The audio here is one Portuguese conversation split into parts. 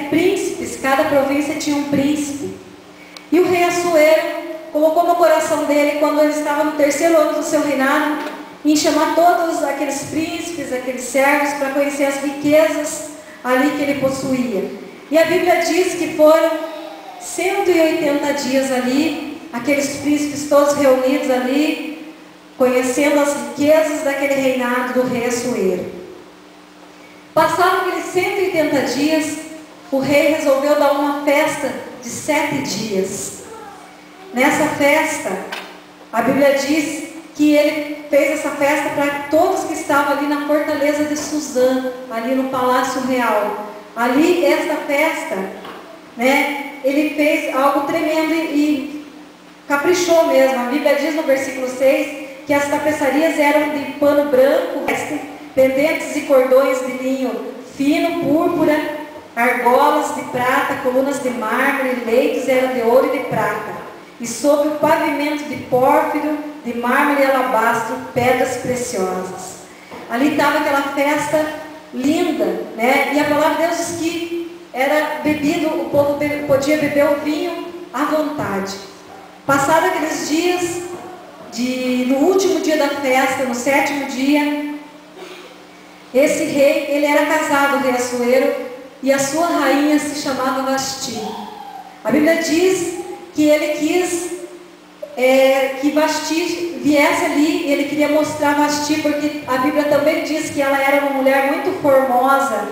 príncipes, cada província tinha um príncipe. E o rei Assuero colocou no coração dele, quando ele estava no 3º ano do seu reinado, em chamar todos aqueles príncipes, aqueles servos, para conhecer as riquezas ali que ele possuía. E a Bíblia diz que foram 180 dias ali, aqueles príncipes todos reunidos ali, conhecendo as riquezas daquele reinado do rei Assuero. Passaram aqueles 180 dias, o rei resolveu dar uma festa de 7 dias. Nessa festa, a Bíblia diz que ele fez essa festa para todos que estavam ali na fortaleza de Suzã, ali no Palácio Real. Ali, esta festa, ele fez algo tremendo e caprichou mesmo. A Bíblia diz no versículo 6 que as tapeçarias eram de pano branco, pendentes e cordões de linho fino, púrpura, argolas de prata, colunas de mármore, leitos eram de ouro e de prata. E sobre o pavimento de pórfiro, de mármore e alabastro, pedras preciosas. Ali estava aquela festa linda, E a palavra de Deus diz que era bebido, o povo podia beber o vinho à vontade. Passados aqueles dias, no último dia da festa, no 7º dia, esse rei, ele era casado, o rei Assuero, e a sua rainha se chamava Vasti. A Bíblia diz que ele quis que Vasti viesse ali, ele queria mostrar Vasti, porque a Bíblia também diz que ela era uma mulher muito formosa,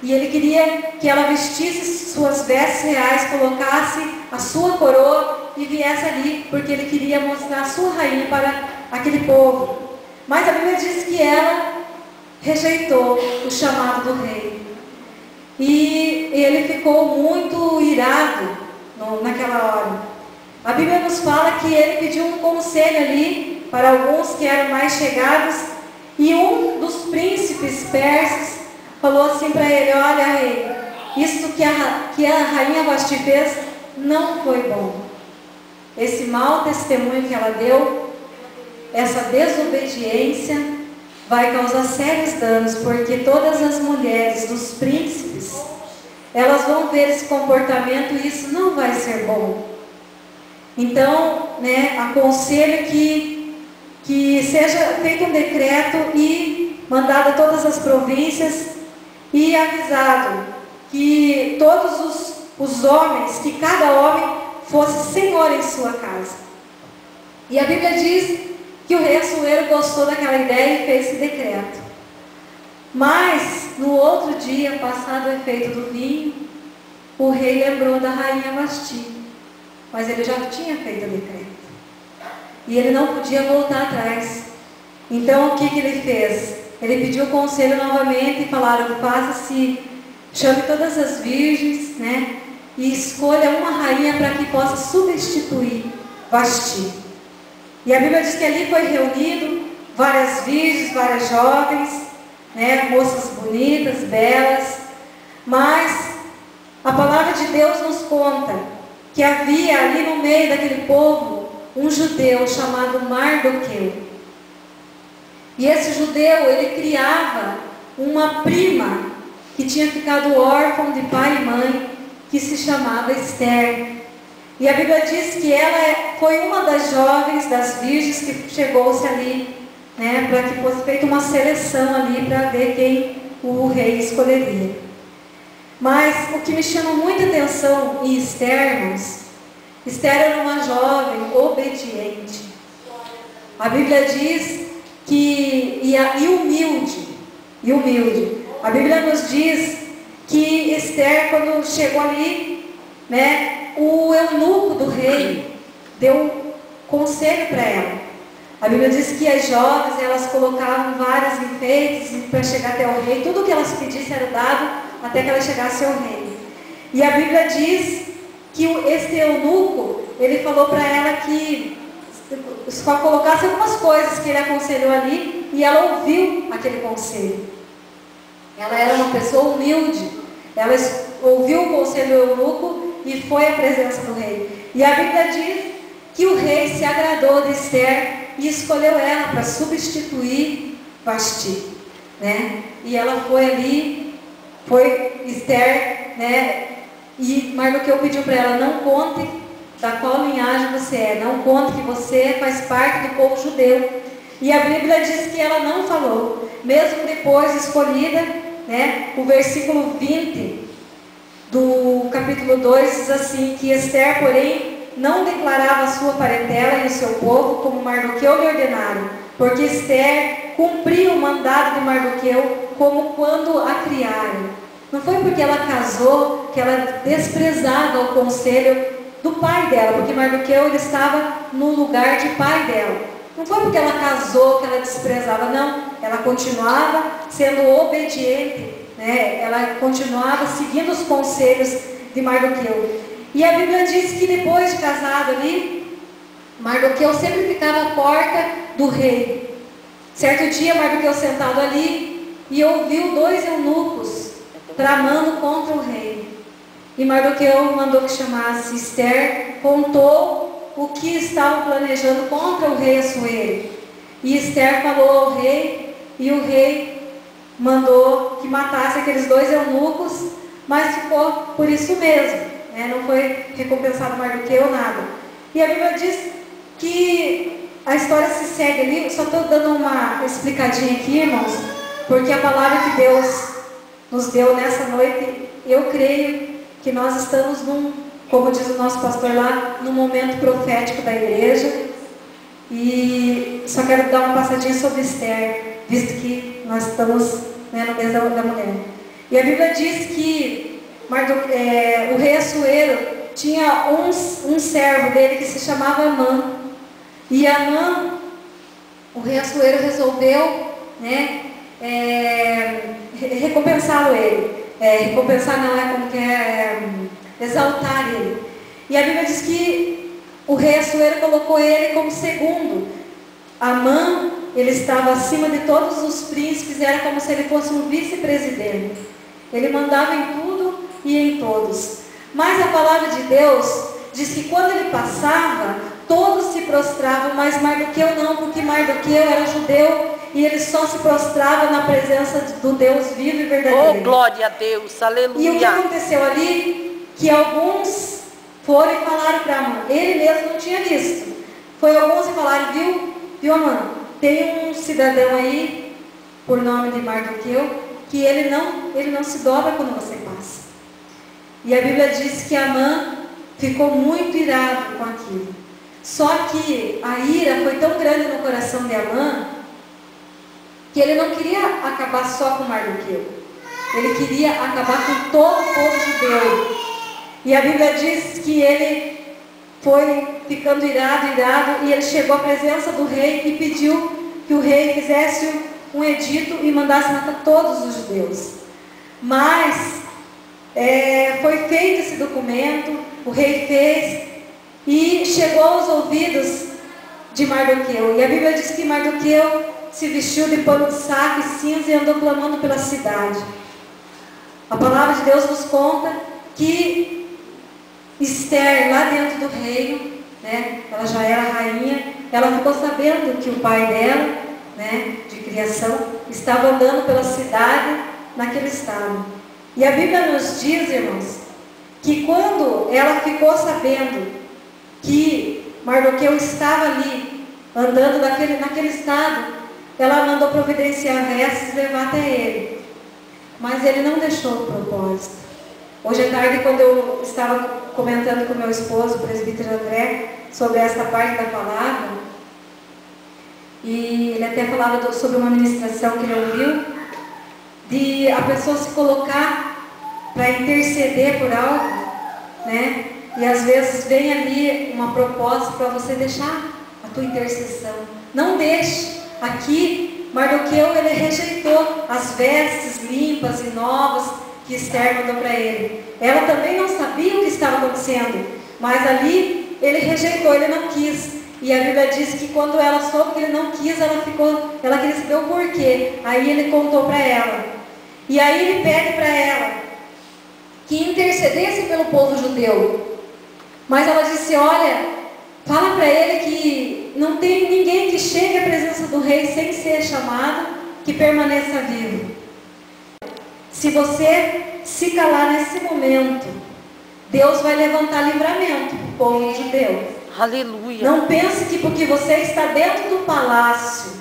e ele queria que ela vestisse suas vestes reais, colocasse a sua coroa e viesse ali, porque ele queria mostrar a sua rainha para aquele povo. Mas a Bíblia diz que ela rejeitou o chamado do rei, e ele ficou muito irado naquela hora. A Bíblia nos fala que ele pediu um conselho ali para alguns que eram mais chegados, e um dos príncipes persas falou assim para ele: olha, rei, isso que a rainha Vasti fez não foi bom. Esse mau testemunho que ela deu, essa desobediência, vai causar sérios danos, porque todas as mulheres dos príncipes, elas vão ver esse comportamento e isso não vai ser bom. Então, aconselho que seja feito um decreto e mandado a todas as províncias e avisado que todos os homens, que cada homem fosse senhor em sua casa. E a Bíblia diz que o rei Assuero gostou daquela ideia e fez esse decreto. Mas, no outro dia, passado o efeito do vinho, o rei lembrou da rainha Vasti. Mas ele já tinha feito o decreto. E ele não podia voltar atrás. Então, o que ele fez? Ele pediu conselho novamente e falaram: chame todas as virgens, e escolha uma rainha para que possa substituir Vasti. E a Bíblia diz que ali foi reunido várias virgens, várias jovens, moças bonitas, belas. Mas a palavra de Deus nos conta que havia ali no meio daquele povo um judeu chamado Mardoqueu. E esse judeu, ele criava uma prima que tinha ficado órfã de pai e mãe, que se chamava Esther. E a Bíblia diz que ela foi uma das jovens, das virgens, que chegou-se ali, para que fosse feita uma seleção ali, para ver quem o rei escolheria. Mas o que me chama muita atenção em Esther, irmãos, Esther era uma jovem obediente. A Bíblia diz que, e humilde. A Bíblia nos diz que Esther, quando chegou ali, o eunuco do rei deu conselho para ela. A Bíblia diz que as jovens, elas colocavam vários enfeites para chegar até o rei. Tudo que elas pedissem era dado até que ela chegasse ao rei. E a Bíblia diz que esse eunuco, ele falou para ela que só colocasse algumas coisas que ele aconselhou ali, e ela ouviu aquele conselho. Ela era uma pessoa humilde, ela ouviu o conselho do eunuco e foi à presença do rei. E a Bíblia diz que o rei se agradou de Esther e escolheu ela para substituir Vasti, E ela foi ali, Esther né? E Mardoqueu pediu para ela: não conte da qual linhagem você é, não conte que você faz parte do povo judeu. E a Bíblia diz que ela não falou, mesmo depois escolhida, né? O versículo 20 do capítulo 2 diz assim, que Esther, porém, não declarava a sua parentela e o seu povo, como Mardoqueu lhe ordenaram, porque Esther cumpriu o mandado de Mardoqueu, como quando a criaram. Não foi porque ela casou que ela desprezava o conselho do pai dela, porque Mardoqueu ele estava no lugar de pai dela. Não foi porque ela casou que ela desprezava, não. Ela continuava sendo obediente, né? Ela continuava seguindo os conselhos de Mardoqueu. E a Bíblia diz que depois de casado ali, Mardoqueu sempre ficava à porta do rei. Certo dia, Mardoqueu sentado ali e ouviu 2 eunucos tramando contra o rei. E Mardoqueu mandou que chamasse Esther, contou o que estavam planejando contra o rei Assuero. E Esther falou ao rei, e o rei mandou que matasse aqueles 2 eunucos, mas ficou por isso mesmo, né? Não foi recompensado Mardoqueu, nada. E a Bíblia diz que a história se segue ali. Só estou dando uma explicadinha aqui, irmãos, porque a palavra que Deus nos deu nessa noite, eu creio que nós estamos como diz o nosso pastor lá, num momento profético da igreja. E só quero dar uma passadinha sobre Esther, visto que nós estamos, né, no mês da mulher. E a Bíblia diz que o rei Assuero tinha um servo dele que se chamava Amã. E Amã, o rei Assuero resolveu, né, recompensá-lo ele. Recompensar não é como que exaltar ele. E a Bíblia diz que o rei Assuero colocou ele como segundo. Amã, ele estava acima de todos os príncipes, era como se ele fosse um vice-presidente. Ele mandava em tudo e em todos. Mas a palavra de Deus diz que quando ele passava, todos se prostravam, mas Mardoqueu não, porque Mardoqueu era judeu e ele só se prostrava na presença do Deus vivo e verdadeiro. Oh, glória a Deus, aleluia. E o que aconteceu ali? Que alguns foram e falaram para Amã. Ele mesmo não tinha visto. Foi alguns e falaram: viu Amã, tem um cidadão aí, por nome de Mardoqueu, que ele não se dobra quando você passa. E a Bíblia diz que Amã ficou muito irado com aquilo. Só que a ira foi tão grande no coração de Amã, que ele não queria acabar só com Mardoqueu. Ele queria acabar com todo o povo judeu. E a Bíblia diz que ele foi ficando irado, e ele chegou à presença do rei e pediu que o rei fizesse um edito e mandasse matar todos os judeus. Mas foi feito esse documento, o rei fez, e chegou aos ouvidos de Mardoqueu. E a Bíblia diz que Mardoqueu se vestiu de pano de saco e cinza e andou clamando pela cidade. A palavra de Deus nos conta que Esther, lá dentro do reino, né, ela já era rainha, ela ficou sabendo que o pai dela, né, de criação, estava andando pela cidade naquele estado. E a Bíblia nos diz, irmãos, que quando ela ficou sabendo que Mardoqueu estava ali, andando naquele estado, ela mandou providenciar vestes e levar até ele. Mas ele não deixou o propósito. Hoje à tarde, quando eu estava comentando com meu esposo, o presbítero André, sobre esta parte da palavra, e ele até falava sobre uma ministração que ele ouviu, de a pessoa se colocar para interceder por algo, né? E às vezes vem ali uma proposta para você deixar a tua intercessão. Não deixe. Aqui, Mardoqueu, ele rejeitou as vestes limpas e novas que Esther mandou para ele. Ela também não sabia o que estava acontecendo, mas ali ele rejeitou, ele não quis. E a Bíblia diz que quando ela soube que ele não quis, ela queria saber o porquê. Aí ele contou para ela. E aí ele pede para ela que intercedesse pelo povo judeu. Mas ela disse: olha, fala para ele que não tem ninguém que chegue à presença do rei sem ser chamado, que permaneça vivo. se você se calar nesse momento, Deus vai levantar livramento para o povo judeu. Aleluia. Não pense que porque você está dentro do palácio,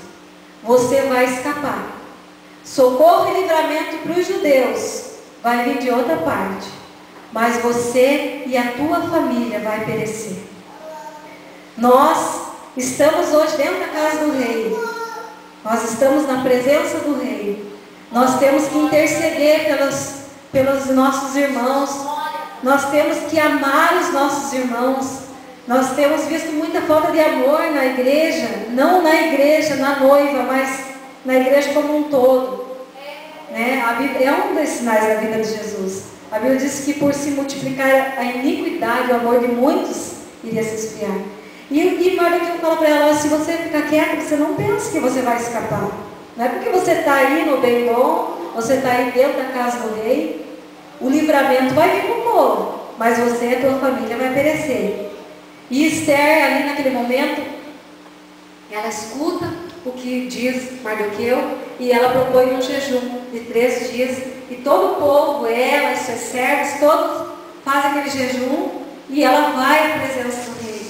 você vai escapar. Socorro e livramento para os judeus vai vir de outra parte, mas você e a tua família vai perecer. Nós estamos hoje dentro da casa do rei. Nós estamos na presença do rei. Nós temos que interceder pelos nossos irmãos. Nós temos que amar os nossos irmãos. Nós temos visto muita falta de amor na igreja. Não na igreja, na noiva, mas na igreja como um todo. Né? É um dos sinais da vida de Jesus. A Bíblia diz que por se multiplicar a iniquidade, o amor de muitos iria se esfriar. E Mardoqueu fala para ela: se você ficar quieto, você não pensa que você vai escapar. Não é porque você está aí no bem bom, você está aí dentro da casa do rei, o livramento vai vir para o povo, mas você e a tua família vai perecer. E Esther, ali naquele momento, ela escuta o que diz Mardoqueu e ela propõe um jejum de 3 dias. E todo o povo, ela e seus servos, todos fazem aquele jejum e ela vai à presença do rei.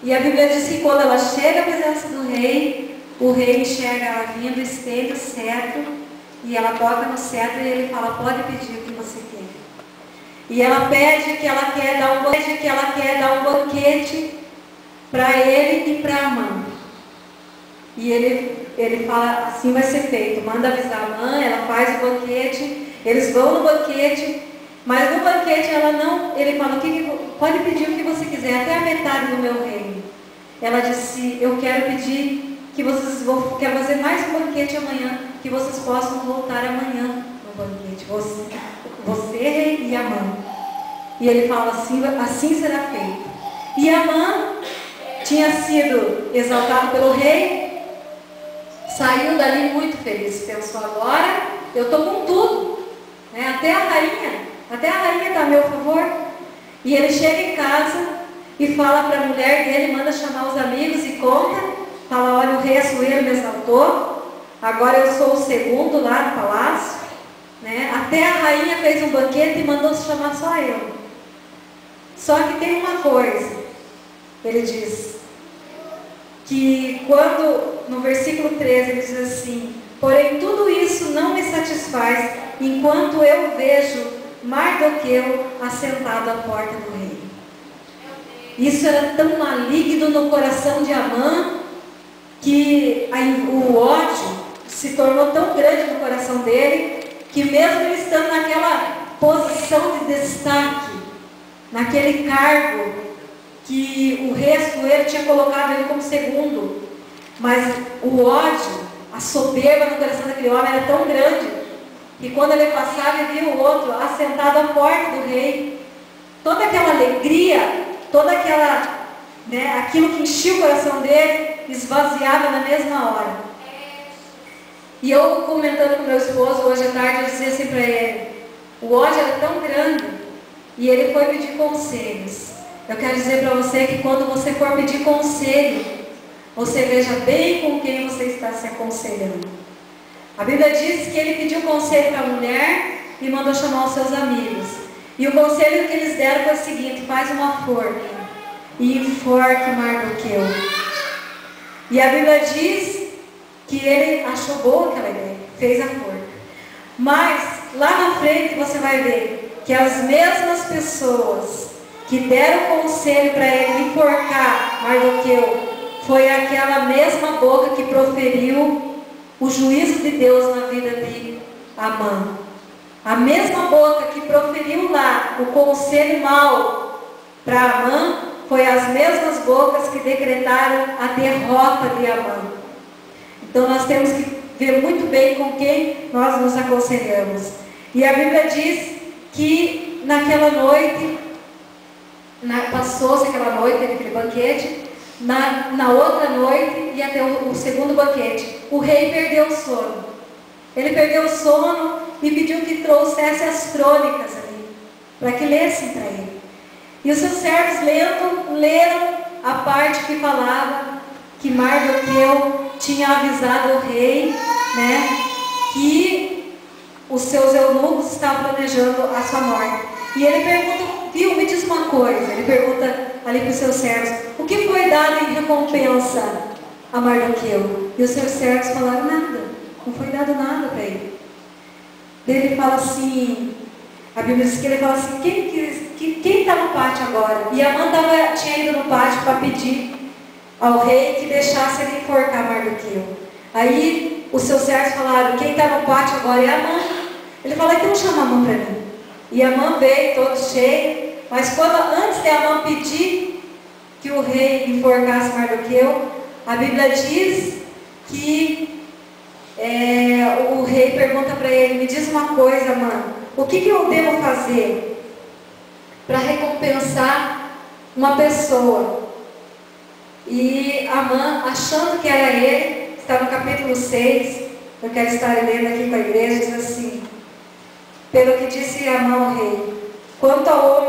E a Bíblia diz que quando ela chega à presença do rei, o rei enxerga ela vindo, estende o cetro e ela toca no cetro e ele fala: pode pedir o que você quer. E ela pede que ela quer dar um banquete para ele e para Amã. E ele fala: assim vai ser feito. Manda avisar a Amã, ela faz o banquete, eles vão no banquete, mas no banquete ele fala: pode pedir o que você quiser, até a metade do meu reino. Ela disse: eu quero pedir que quero fazer mais um banquete amanhã, que vocês possam voltar amanhã no banquete, você e Amã. E ele fala: assim será feito. E Amã tinha sido exaltado pelo rei, saiu dali muito feliz, pensou: agora eu estou com tudo, né? Até a rainha está a meu favor. E ele chega em casa e fala para a mulher dele, manda chamar os amigos e conta, fala: olha, o rei Assuero me exaltou, agora eu sou o segundo lá no palácio, né? Até a rainha fez um banquete e mandou chamar só eu. Só que tem uma coisa, ele diz, que quando, no versículo 13, ele diz assim: porém tudo isso não me satisfaz, enquanto eu vejo Mardoqueu assentado à porta do rei. Isso era tão maligno no coração de Amã, que o ódio se tornou tão grande no coração dele, que mesmo ele estando naquela posição de destaque, naquele cargo que o rei Assuero tinha colocado ele como segundo, mas o ódio, a soberba no coração daquele homem era tão grande, que quando ele passava e via o outro assentado à porta do rei, toda aquela alegria, toda aquela, né, aquilo que enchia o coração dele, esvaziava na mesma hora. E eu, comentando com meu esposo hoje à tarde, eu dizia assim para ele: o ódio era tão grande, e ele foi pedir conselhos. Eu quero dizer para você que quando você for pedir conselho, você veja bem com quem você está se aconselhando. A Bíblia diz que ele pediu conselho para a mulher e mandou chamar os seus amigos. E o conselho que eles deram foi o seguinte: faz uma forca e enforque Mardoqueu. E a Bíblia diz que ele achou boa aquela ideia, fez a forca. Mas lá na frente você vai ver que as mesmas pessoas que deram conselho para ele enforcar Mardoqueu foi aquela mesma boca que proferiu o juízo de Deus na vida de Amã. A mesma boca que proferiu lá o conselho mau para Amã foi as mesmas bocas que decretaram a derrota de Amã. Então nós temos que ver muito bem com quem nós nos aconselhamos. E a Bíblia diz que naquela noite, passou-se aquela noite, teve aquele banquete. Na outra noite ia ter o segundo banquete. O rei perdeu o sono. Ele perdeu o sono e pediu que trouxesse as crônicas ali, para que lessem para ele. E os seus servos leram a parte que falava que Mardoqueu tinha avisado o rei, né, que os seus eunucos estavam planejando a sua morte. E ele pergunta, viu, me diz uma coisa, ele pergunta ali para os seus servos, o que foi dado em recompensa a Mardoqueu? E os seus servos falaram, nada, não foi dado nada para ele. Daí ele fala assim, a Bíblia diz que ele fala assim, quem está no pátio agora? E Amã tinha ido no pátio para pedir ao rei que deixasse ele enforcar Mardoqueu. Aí os seus servos falaram, quem está no pátio agora é Amã. Ele fala, então chama Amã para mim. E Amã veio todo cheio, mas antes de Amã pedir que o rei enforcasse Mardoqueu, a Bíblia diz que o rei pergunta para ele, me diz uma coisa, Amã, o que eu devo fazer para recompensar uma pessoa? E Amã, achando que era ele, está no capítulo 6, eu quero estar lendo aqui com a igreja, diz assim, pelo que disse Amã ao rei, quanto ao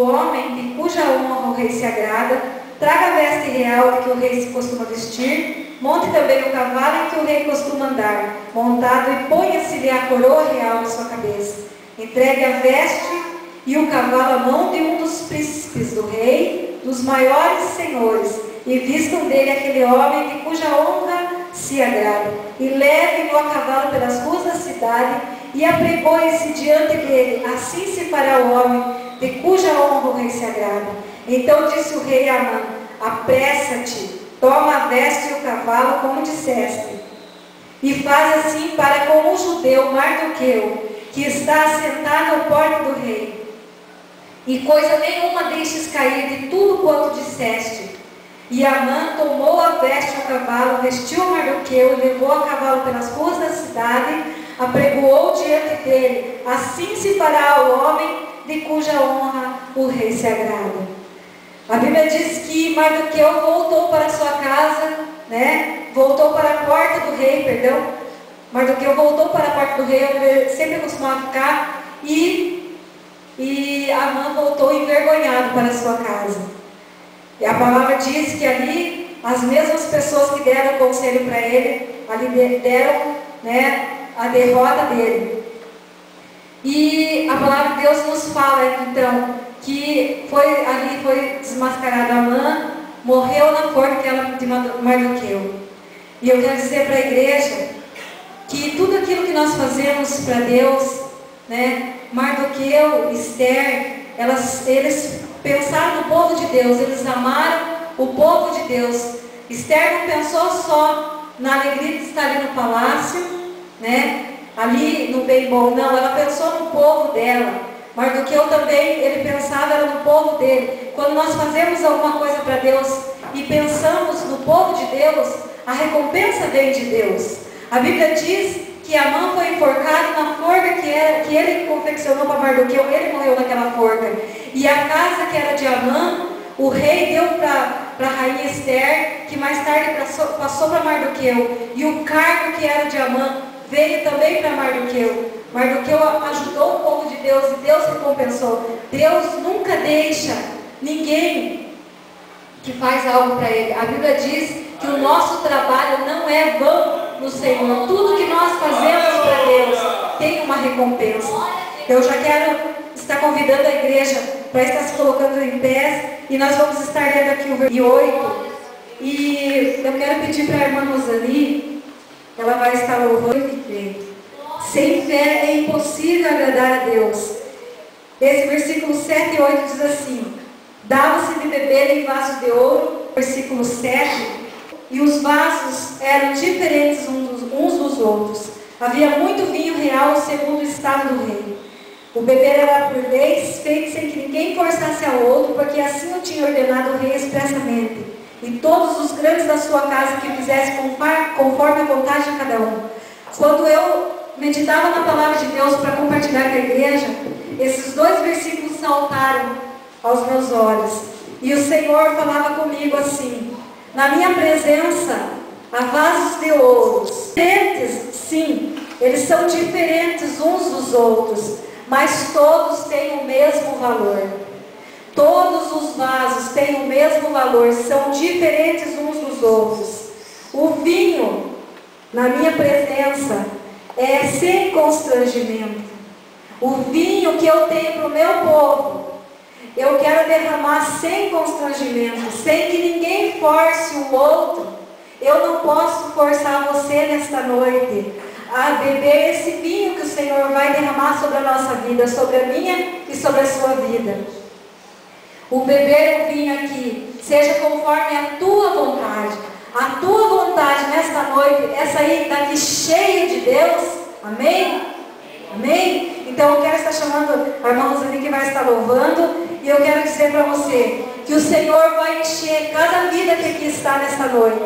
homem de cuja honra o rei se agrada, traga a veste real de que o rei se costuma vestir, monte também o cavalo em que o rei costuma andar, montado, e ponha-se-lhe a coroa real na sua cabeça. Entregue a veste e o cavalo à mão de um dos príncipes do rei, dos maiores senhores, e vistam dele aquele homem de cuja honra se agrada, e leve-no a cavalo pelas ruas da cidade, e apregoe-se diante dele, assim se fará o homem de cuja honra o rei se agrada. Então disse o rei a Amã, apressa-te, toma a veste e o cavalo, como disseste, e faz assim para com o judeu Mardoqueu, que está assentado ao porta do rei, e coisa nenhuma deixes cair de tudo quanto disseste. E Amã tomou a veste e o cavalo, vestiu Mardoqueu e levou a cavalo pelas ruas da cidade, apregoou diante dele, assim se fará o homem de cuja honra o rei se agrada. A Bíblia diz que Mardoqueu voltou para sua casa, voltou para a porta do rei, Mardoqueu voltou para a porta do rei, onde ele sempre costumava ficar, e Amã voltou envergonhado para a sua casa. E a palavra diz que ali, as mesmas pessoas que deram conselho para ele, ali deram a derrota dele. E a palavra de Deus nos fala, então, que foi desmascarado Amã, morreu na forca de Mardoqueu. E eu quero dizer para a igreja que tudo aquilo que nós fazemos para Deus, Mardoqueu, Esther, eles pensaram no povo de Deus, eles amaram o povo de Deus. Esther não pensou só na alegria de estar ali no palácio, ali no bem bom, não, ela pensou no povo dela. Mardoqueu também, ele pensava no povo dele. Quando nós fazemos alguma coisa para Deus e pensamos no povo de Deus, a recompensa vem de Deus. A Bíblia diz que Amã foi enforcado na forca que ele confeccionou para Mardoqueu, ele morreu naquela forca. E a casa que era de Amã, o rei deu para a rainha Esther, que mais tarde passou para Mardoqueu. E o cargo que era de Amã veio também para Mardoqueu. Mardoqueu ajudou o povo de Deus e Deus recompensou. Deus nunca deixa ninguém que faz algo para Ele. A Bíblia diz que o nosso trabalho não é vão no Senhor. Tudo que nós fazemos para Deus tem uma recompensa. Eu já quero estar convidando a igreja para estar se colocando em pé, e nós vamos estar lendo aqui o versículo 8. E eu quero pedir para a irmã Rosali, ela vai estar louvando e crendo. Sem fé é impossível agradar a Deus. Esse versículo 7 e 8 diz assim: dava-se de beber em vasos de ouro, versículo 7, e os vasos eram diferentes uns dos outros. Havia muito vinho real segundo o estado do rei. O beber era por leis, feito sem que ninguém forçasse ao outro, porque assim o tinha ordenado o rei expressamente. E todos os grandes da sua casa que fizessem conforme a vontade de cada um. Quando eu meditava na palavra de Deus para compartilhar com a igreja, esses dois versículos saltaram aos meus olhos. E o Senhor falava comigo assim: na minha presença há vasos de ouro. Diferentes, sim, eles são diferentes uns dos outros, mas todos têm o mesmo valor. Todos os vasos têm o mesmo valor, são diferentes uns dos outros. O vinho, na minha presença, é sem constrangimento. O vinho que eu tenho para o meu povo, eu quero derramar sem constrangimento, sem que ninguém force o outro. Eu não posso forçar você nesta noite a beber esse vinho que o Senhor vai derramar sobre a nossa vida, sobre a minha e sobre a sua vida. O beber o vinho aqui, seja conforme a tua vontade. A tua vontade nesta noite é sair daqui cheio de Deus. Amém? Amém? Então eu quero estar chamando a irmã Rosane que vai estar louvando. E eu quero dizer para você que o Senhor vai encher cada vida que aqui está nesta noite.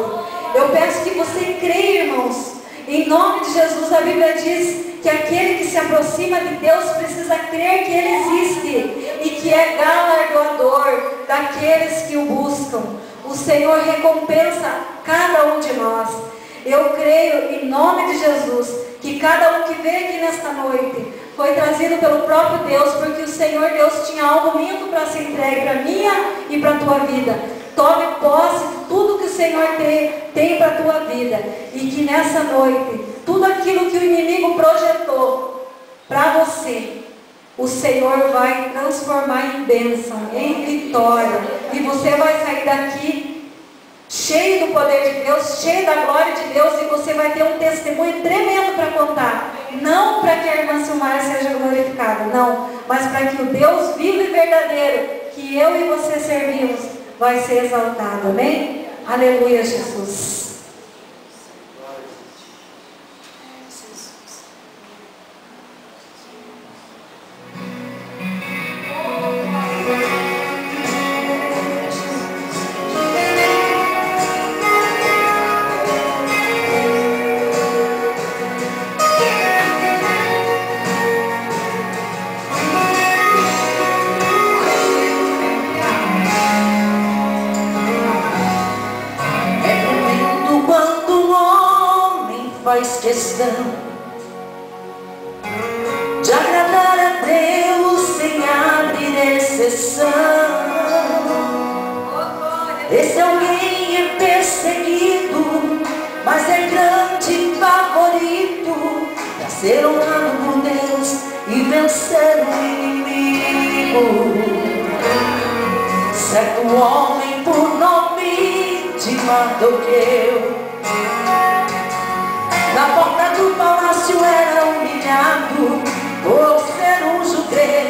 Eu peço que você creia, irmãos. Em nome de Jesus, a Bíblia diz que aquele que se aproxima de Deus precisa crer que Ele existe e que é galardoador daqueles que o buscam. O Senhor recompensa cada um de nós. Eu creio em nome de Jesus que cada um que veio aqui nesta noite foi trazido pelo próprio Deus, porque o Senhor Deus tinha algo lindo para ser entregue para minha e para a tua vida. Tome posse de tudo que o Senhor tem para a tua vida. E que nessa noite, tudo aquilo que o inimigo projetou para você, o Senhor vai transformar em bênção, em vitória. E você vai sair daqui cheio do poder de Deus, cheio da glória de Deus. E você vai ter um testemunho tremendo para contar. Não para que a irmã Silmara seja glorificada, não. Mas para que o Deus vivo e verdadeiro, que eu e você servimos, vai ser exaltado. Amém? Aleluia, Jesus. Faz questão de agradar a Deus sem abrir exceção. Esse alguém é perseguido, mas é grande favorito para ser honrado por Deus e vencer o inimigo. Certo homem por nome de Mardoqueu, na porta do palácio era humilhado por ser um judeu.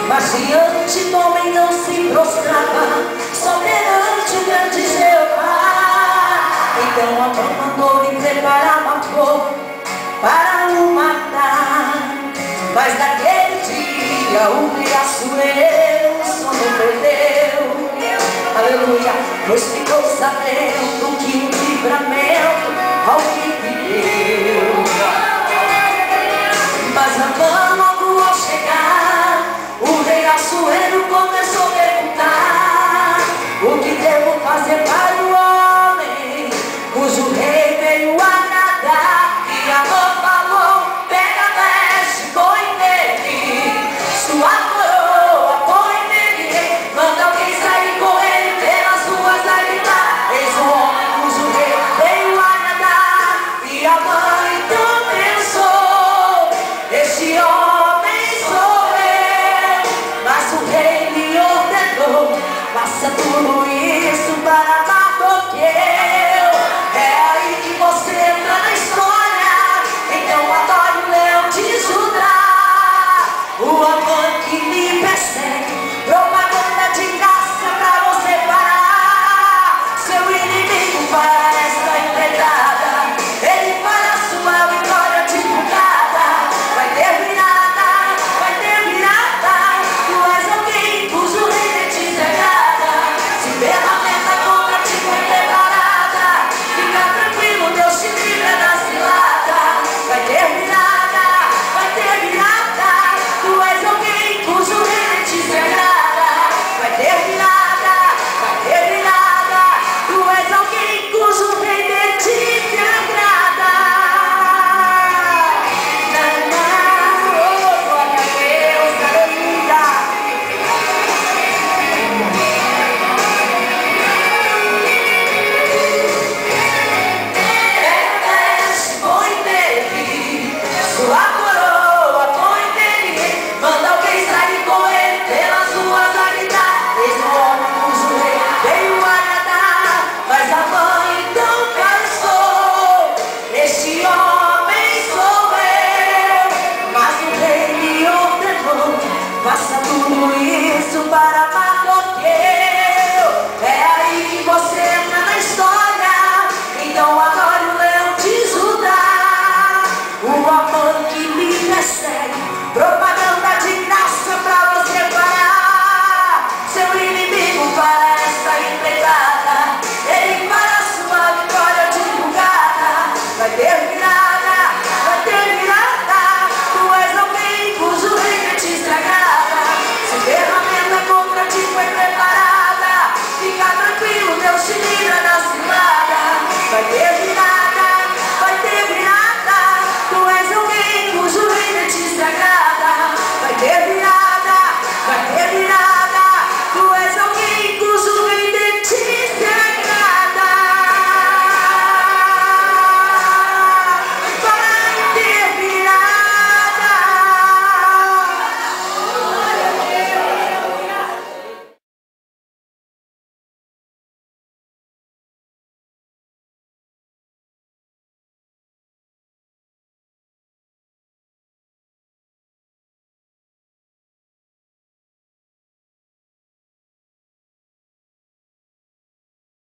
Mas diante do homem não se prostrava, só perante o grande Jeová. Então Amã mandou-lhe preparar uma flor para o matar. Mas naquele dia o brigaçoeiro o sono perdeu. Aleluia, pois ficou sabendo que o livramento ao